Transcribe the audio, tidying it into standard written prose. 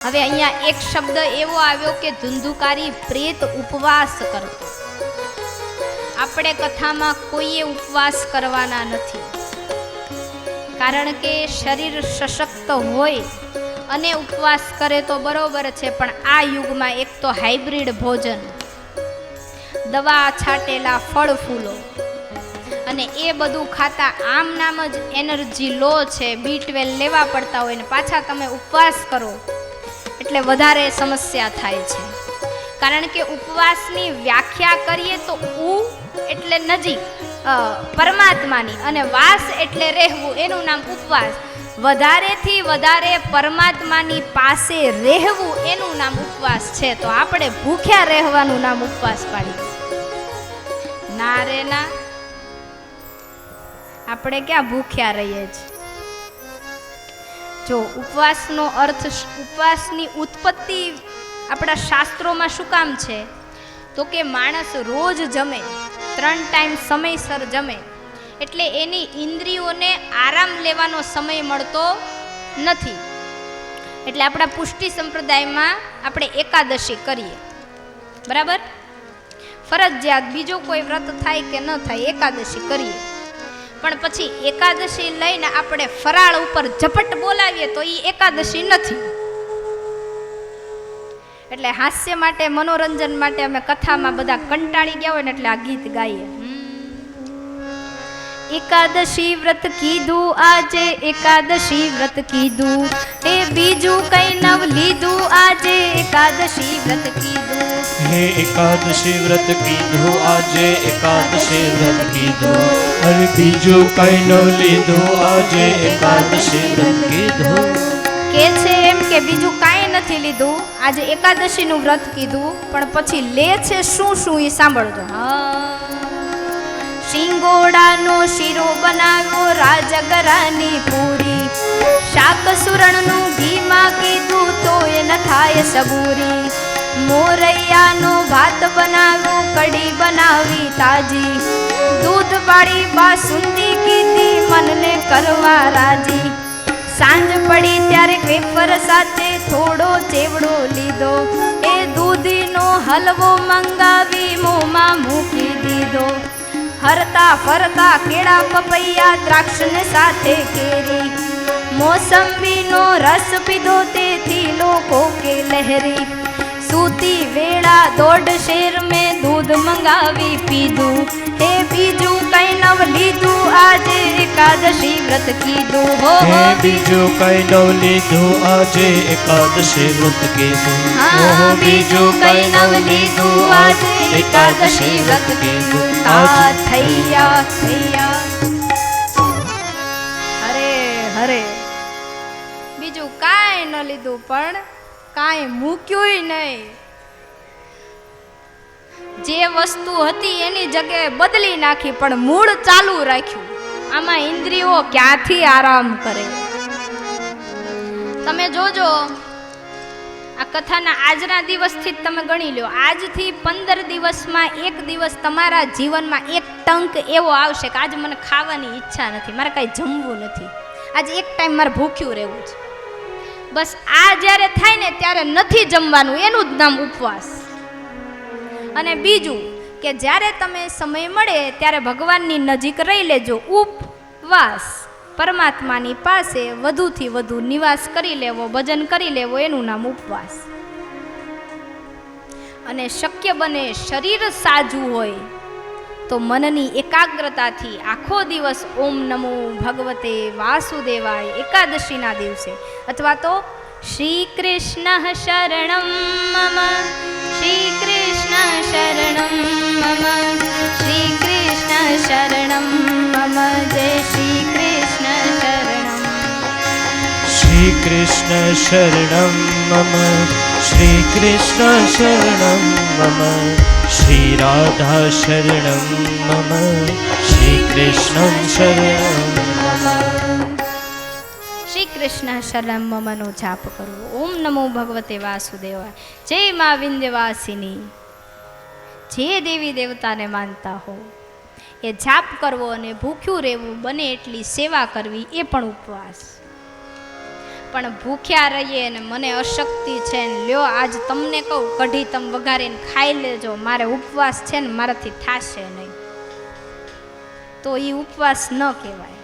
હવે અહીંયા એક શબ્દ એવો આવ્યો કે ધુંધુકારી પ્રેત ઉપવાસ કરતો. આપણે કથામાં કોઈએ ઉપવાસ કરવાના નથી, કારણ કે શરીર સશક્ત હોય અને ઉપવાસ કરે તો બરોબર છે, પણ આ યુગમાં એક તો હાઇબ્રિડ ભોજન, દવા છાટેલા ફળ ફૂલો અને એ બધું ખાતા આમ નામ જ એનર્જી લો છે, B12 લેવા પડતા હોય ને પાછા તમે ઉપવાસ કરો એટલે વધારે સમસ્યા થાય છે. કારણ કે ઉપવાસની વ્યાખ્યા કરીએ તો ઉ એટલે નજીક પરમાત્માની અને વાસ એટલે રહેવું, એનું નામ ઉપવાસ. વધારેથી વધારે પરમાત્માની પાસે રહેવું એનું નામ ઉપવાસ છે. તો આપણે ભૂખ્યા રહેવાનું નામ ઉપવાસ પાડી ના રે ના, આપણે ક્યાં ભૂખ્યા રહીએ છીએ. જો ઉપવાસનો અર્થ, ઉપવાસની ઉત્પત્તિ આપણા શાસ્ત્રોમાં શું કામ છે તો કે માણસ રોજ જમે, 3 ટાઈમ સમયસર જમે, એટલે એની ઇન્દ્રિયોને આરામ લેવાનો સમય મળતો નથી. એટલે આપણા પુષ્ટિ સંપ્રદાયમાં આપણે એકાદશી કરીએ, બરાબર, ફરજિયાત, બીજો કોઈ વ્રત થાય કે ન થાય, એકાદશી કરીએ. પણ પછી એકાદશી લઈને આપણે ફરાળ ઉપર ઝપટ બોલાવીએ તો એ એકાદશી નથી. એટલે હાસ્ય માટે, મનોરંજન માટે અમે કથામાં બધા કંટાળી ગયા હોય ને એટલે આ ગીત ગાઈએ. એકાદશી વ્રત કીધું આજે, એકાદશી વ્રત કીધું, એ બીજું કઈ નવ લીધું આજે, એકાદશી વ્રત કીધું, હે એકાદશી વ્રત કીધું આજે, એકાદશી વ્રત કીધું, અરે બીજું કઈ ન લીધું આજે, એકાદશી વ્રત કીધું. કે છે એમ કે બીજું કાંઈ નથી લીધું, આજે એકાદશીનું વ્રત કીધું, પણ પછી લે છે શું શું એ સાંભળજો. શિંગોડાનો શીરો બનાવ્યો, રાજગરાની પૂરી, શાક સુરણનું ઘીમાં કીધું તો એ ન થાય સબૂરી, મોરૈયાનો ભાત બનાવ્યો, કઢી બનાવી તાજી, દૂધ પાડી બાસુંદી કીધી, મનને કરવા રાજી, સાંજ પડી ત્યારે વેફર સાથે થોડો ચેવડો લીધો, એ દૂધીનો હલવો મંગાવી મોંમાં મૂકી દીધો, હરતા ફરતા કેળા પપૈયા દ્રાક્ષને સાથે કેરી, મોસંબીનો રસ પીધો તેથી લોકો કે લહેરી, સૂતી વેળા 1.5 શેર મેં દૂધ મંગાવી પીધું, હે બીજું કઈ નવ લીધું આજે, એકાદશી વ્રત કીધું. હો હે બીજું કઈ ન લીધું આજે, એકાદશી વ્રત કીધું, હા બીજું કઈ નવ લીધું આજે, એકાદશી વ્રત કીધું. આ થૈયા થૈયા હરે હરે, બીજું કાંઈ ન લીધું પણ કાંઈ મૂક્યું નહીં. જે વસ્તુ હતી એની જગ્યાએ બદલી નાખી પણ મૂળ ચાલુ રાખ્યું. આમાં ઇન્દ્રિયો ક્યાંથી આરામ કરે? તમે જોજો, આ કથાના આજના દિવસથી જ તમે ગણી લો, આજથી 15 દિવસમાં એક દિવસ તમારા જીવનમાં એક ટંક એવો આવશે કે આજે મને ખાવાની ઈચ્છા નથી, મારે કાંઈ જમવું નથી, આજે એક ટાઈમ મારે ભૂખ્યું રહેવું છે. બસ આ જ્યારે થાય ને ત્યારે નથી જમવાનું, એનું જ નામ ઉપવાસ. અને બીજું કે જ્યારે તમે સમય મળે ત્યારે ભગવાનની નજીક રહી લેજો, ઉપવાસ, પરમાત્માની પાસે વધુથી વધુ નિવાસ કરી લેવો, ભજન કરી લેવો, એનું નામ ઉપવાસ. અને શક્ય બને શરીર સાજું હોય તો મનની એકાગ્રતાથી આખો દિવસ ઓમ નમો ભગવતે વાસુદેવાય એકાદશીના દિવસે, અથવા તો શ્રી કૃષ્ણ શરણમ મમ, શ્રી કૃષ્ણ શરણમ મમ, શ્રી કૃષ્ણ શરણમ મમ, જય શ્રી કૃષ્ણ શરણમ, શ્રી કૃષ્ણ શરણમ મમ, શ્રી કૃષ્ણ શરણમ મમ, શ્રી રાધા શરણમ મમ, શ્રી કૃષ્ણ શરણમ મમ. શ્રી કૃષ્ણ શરણમ મમનો જાપ કરવો. ઓમ નમો ભગવતે વાસુદેવાય. જય મા વિંધ્યવાસિની. જે દેવી દેવતાને માનતા હો એ જાપ કરવો અને ભૂખ્યું રહેવું, બને એટલી સેવા કરવી, એ પણ ઉપવાસ. પણ ભૂખ્યા રહીએ ને મને અશક્તિ છે ને લ્યો આજ તમને કહું કઢી તમે વઘારીને ખાઈ લેજો, મારે ઉપવાસ છે ને મારાથી થાશે નહીં, તો એ ઉપવાસ ન કહેવાય.